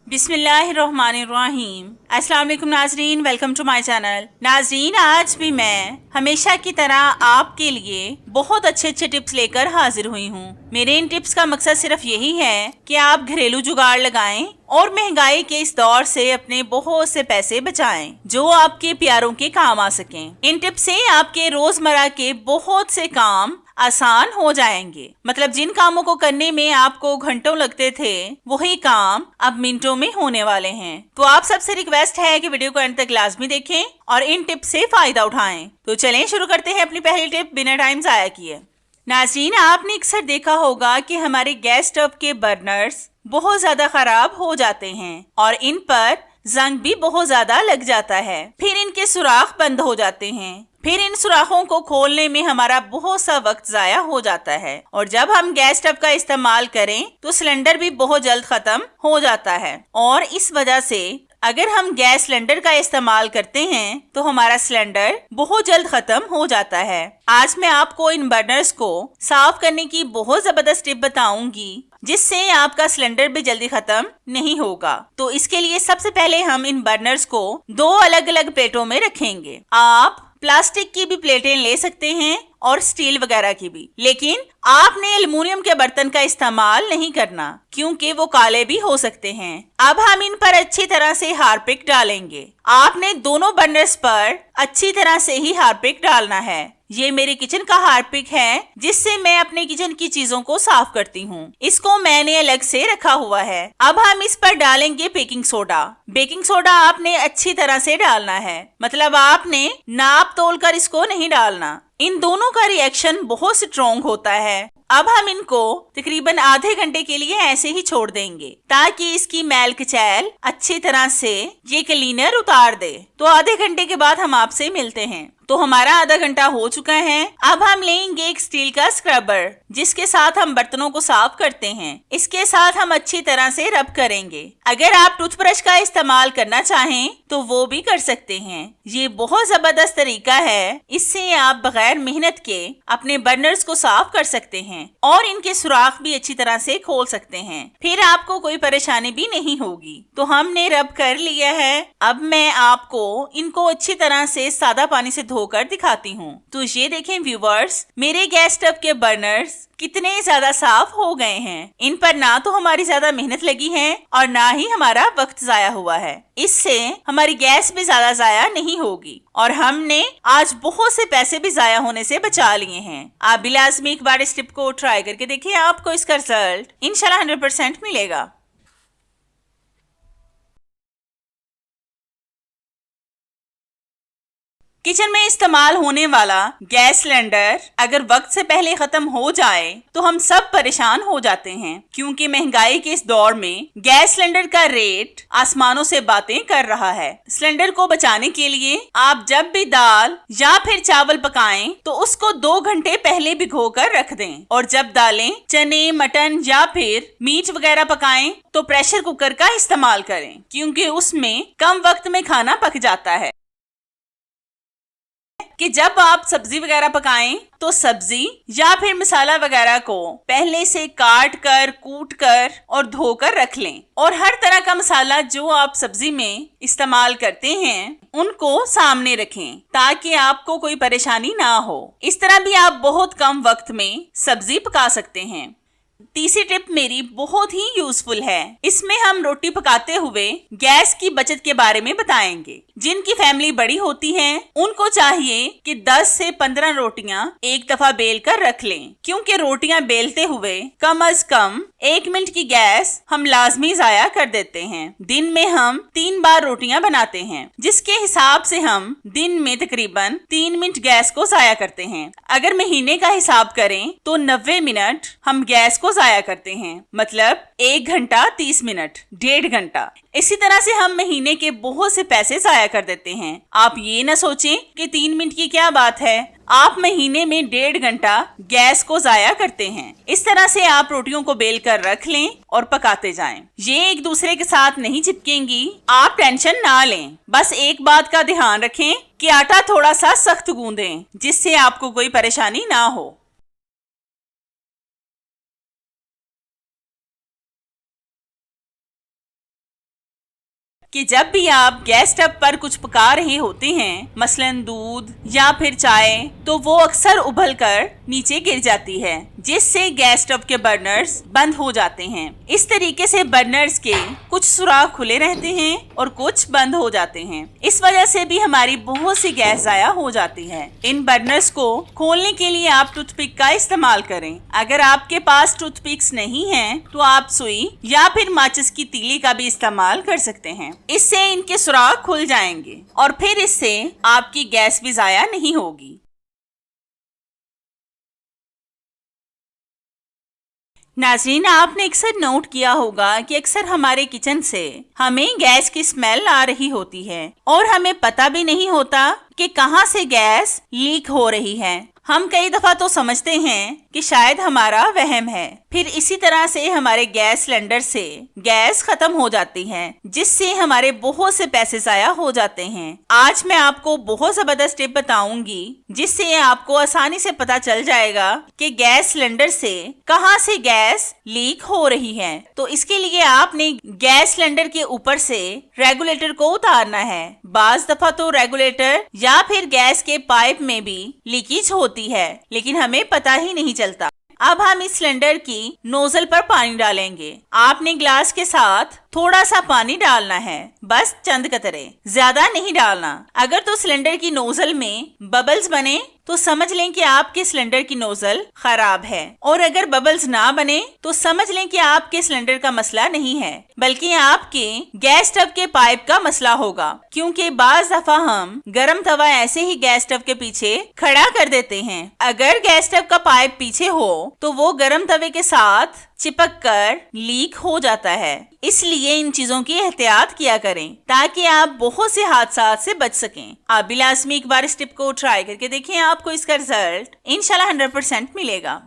बिस्मिल्लाहिर्रहमानिर्रहीम। अस्सलाम वालेकुम नाजरीन, वेलकम टू माय चैनल। नाजरीन, आज भी मैं हमेशा की तरह आपके लिए बहुत अच्छे अच्छे टिप्स लेकर हाजिर हुई हूँ। मेरे इन टिप्स का मकसद सिर्फ यही है कि आप घरेलू जुगाड़ लगाएं और महंगाई के इस दौर से अपने बहुत से पैसे बचाएं जो आपके प्यारों के काम आ सकें। इन टिप्स से आपके रोजमर्रा के बहुत से काम आसान हो जाएंगे। मतलब जिन कामों को करने में आपको घंटों लगते थे, वही काम अब मिनटों में होने वाले हैं। तो आप सबसे रिक्वेस्ट है कि वीडियो को अंत तक लाजमी देखें और इन टिप्स से फायदा उठाएं। तो चलें शुरू करते हैं अपनी पहली टिप बिना टाइम जाया किए। नाज़रीन, आपने अक्सर देखा होगा कि हमारे गैस स्टोव के बर्नर्स बहुत ज्यादा खराब हो जाते हैं और इन पर जंग भी बहुत ज्यादा लग जाता है। फिर इनके सुराख बंद हो जाते हैं। फिर इन सुराखों को खोलने में हमारा बहुत सा वक्त जाया हो जाता है और जब हम गैस स्टोव का इस्तेमाल करें तो सिलेंडर भी बहुत जल्द खत्म हो जाता है। और इस वजह से अगर हम गैस सिलेंडर का इस्तेमाल करते हैं तो हमारा सिलेंडर बहुत जल्द खत्म हो जाता है। आज मैं आपको इन बर्नर्स को साफ करने की बहुत जबरदस्त टिप बताऊंगी जिससे आपका सिलेंडर भी जल्दी खत्म नहीं होगा। तो इसके लिए सबसे पहले हम इन बर्नर्स को दो अलग अलग प्लेटों में रखेंगे। आप प्लास्टिक की भी प्लेटें ले सकते हैं और स्टील वगैरह की भी, लेकिन आपने एल्युमिनियम के बर्तन का इस्तेमाल नहीं करना क्योंकि वो काले भी हो सकते हैं। अब हम इन पर अच्छी तरह से हार्पिक डालेंगे। आपने दोनों बर्नर्स पर अच्छी तरह से ही हार्पिक डालना है। ये मेरे किचन का हार्पिक है जिससे मैं अपने किचन की चीजों को साफ करती हूँ। इसको मैंने अलग से रखा हुआ है। अब हम इस पर डालेंगे बेकिंग सोडा। बेकिंग सोडा आपने अच्छी तरह से डालना है, मतलब आपने नाप तोल कर इसको नहीं डालना। इन दोनों का रिएक्शन बहुत स्ट्रॉन्ग होता है। अब हम इनको तकरीबन आधे घंटे के लिए ऐसे ही छोड़ देंगे ताकि इसकी मैल कचैल अच्छी तरह से ये क्लीनर उतार दे। तो आधे घंटे के बाद हम आपसे मिलते हैं। तो हमारा आधा घंटा हो चुका है। अब हम लेंगे एक स्टील का स्क्रबर जिसके साथ हम बर्तनों को साफ करते हैं। इसके साथ हम अच्छी तरह से रब करेंगे। अगर आप टूथब्रश का इस्तेमाल करना चाहें तो वो भी कर सकते हैं। ये बहुत जबरदस्त तरीका है। इससे आप बगैर मेहनत के अपने बर्नर्स को साफ कर सकते हैं और इनके सुराख भी अच्छी तरह से खोल सकते हैं। फिर आपको कोई परेशानी भी नहीं होगी। तो हमने रब कर लिया है। अब मैं आपको इनको अच्छी तरह से सादा पानी से धोकर दिखाती हूँ। तो ये देखें व्यूवर्स, मेरे गैस स्टोव के बर्नर्स कितने ज्यादा साफ हो गए हैं। इन पर ना तो हमारी ज्यादा मेहनत लगी है और ना ही हमारा वक्त जाया हुआ है। इससे हमारी गैस भी ज्यादा जाया नहीं होगी और हमने आज बहुत से पैसे भी जाया होने से बचा लिए हैं। आप भी लाजमी एक बार इस टिप को ट्राई करके देखिए, आपको इसका रिजल्ट इंशाल्लाह 100% मिलेगा। किचन में इस्तेमाल होने वाला गैस सिलेंडर अगर वक्त से पहले खत्म हो जाए तो हम सब परेशान हो जाते हैं क्योंकि महंगाई के इस दौर में गैस सिलेंडर का रेट आसमानों से बातें कर रहा है। सिलेंडर को बचाने के लिए आप जब भी दाल या फिर चावल पकाएं तो उसको 2 घंटे पहले भिगो कर रख दें और जब दालें, चने, मटन या फिर मीट वगैरह पकाएं तो प्रेशर कुकर का इस्तेमाल करें क्योंकि उसमें कम वक्त में खाना पक जाता है। कि जब आप सब्जी वगैरह पकाएं तो सब्जी या फिर मसाला वगैरह को पहले से काट कर, कूट कर और धोकर रख लें और हर तरह का मसाला जो आप सब्जी में इस्तेमाल करते हैं उनको सामने रखें ताकि आपको कोई परेशानी ना हो। इस तरह भी आप बहुत कम वक्त में सब्जी पका सकते हैं। तीसरी टिप मेरी बहुत ही यूजफुल है। इसमें हम रोटी पकाते हुए गैस की बचत के बारे में बताएंगे। जिनकी फैमिली बड़ी होती है उनको चाहिए कि 10 से 15 रोटियां एक दफा बेल कर रख लें क्योंकि रोटियां बेलते हुए कम से कम 1 मिनट की गैस हम लाजमी जाया कर देते हैं। दिन में हम 3 बार रोटियां बनाते हैं जिसके हिसाब से हम दिन में तकरीबन 3 मिनट गैस को जाया करते हैं। अगर महीने का हिसाब करें तो 90 मिनट हम गैस को जाया करते हैं, मतलब 1 घंटा 30 मिनट, 1.5 घंटा। इसी तरह से हम महीने के बहुत से पैसे जाया कर देते हैं। आप ये ना सोचें कि 3 मिनट की क्या बात है, आप महीने में 1.5 घंटा गैस को जाया करते हैं। इस तरह से आप रोटियों को बेल कर रख लें और पकाते जाएं। ये एक दूसरे के साथ नहीं चिपकेंगी, आप टेंशन ना लें। बस एक बात का ध्यान रखें कि आटा थोड़ा सा सख्त गूंदें जिससे आपको कोई परेशानी ना हो। कि जब भी आप गैस स्टव पर कुछ पका रहे होते हैं, मसलन दूध या फिर चाय, तो वो अक्सर उबल कर नीचे गिर जाती है, जिससे गैस स्टव के बर्नर्स बंद हो जाते हैं। इस तरीके से बर्नर्स के कुछ सुराख खुले रहते हैं और कुछ बंद हो जाते हैं। इस वजह से भी हमारी बहुत सी गैस जाया हो जाती है। इन बर्नर्स को खोलने के लिए आप टूथपिक का इस्तेमाल करें। अगर आपके पास टूथपिक्स नहीं है तो आप सुई या फिर माचिस की तीली का भी इस्तेमाल कर सकते हैं। इससे इनके सुराख खुल जाएंगे और फिर इससे आपकी गैस भी जाया नहीं होगी। नाज़रीन, आपने अक्सर नोट किया होगा कि अक्सर हमारे किचन से हमें गैस की स्मेल आ रही होती है और हमें पता भी नहीं होता कि कहां से गैस लीक हो रही है। हम कई दफा तो समझते हैं कि शायद हमारा वहम है। फिर इसी तरह से हमारे गैस सिलेंडर से गैस खत्म हो जाती है, जिससे हमारे बहुत से पैसे जाया हो जाते हैं। आज मैं आपको बहुत जबरदस्त टिप बताऊंगी, जिससे आपको आसानी से पता चल जाएगा कि गैस सिलेंडर से कहां से गैस लीक हो रही है। तो इसके लिए आपने गैस सिलेंडर के ऊपर से रेगुलेटर को उतारना है। बाज दफा तो रेगुलेटर या फिर गैस के पाइप में भी लीकेज होती है, लेकिन हमें पता ही नहीं चलता। अब हम इस सिलेंडर की नोजल पर पानी डालेंगे। आपने ग्लास के साथ थोड़ा सा पानी डालना है, बस चंद कतरे, ज्यादा नहीं डालना। अगर तो सिलेंडर की नोजल में बबल्स बने तो समझ लें कि आपके सिलेंडर की नोजल खराब है, और अगर बबल्स ना बने तो समझ लें कि आपके सिलेंडर का मसला नहीं है, बल्कि आपके गैस स्टव के पाइप का मसला होगा। क्योंकि बाज दफा हम गरम तवा ऐसे ही गैस स्टव के पीछे खड़ा कर देते हैं। अगर गैस स्टव का पाइप पीछे हो तो वो गरम तवे के साथ चिपक कर लीक हो जाता है। इसलिए इन चीजों की एहतियात किया करें ताकि आप बहुत से हादसात से बच सकें। आप भी लाजमी एक बार इस टिप को ट्राई करके देखें, आपको इसका रिजल्ट इंशाल्लाह 100% मिलेगा।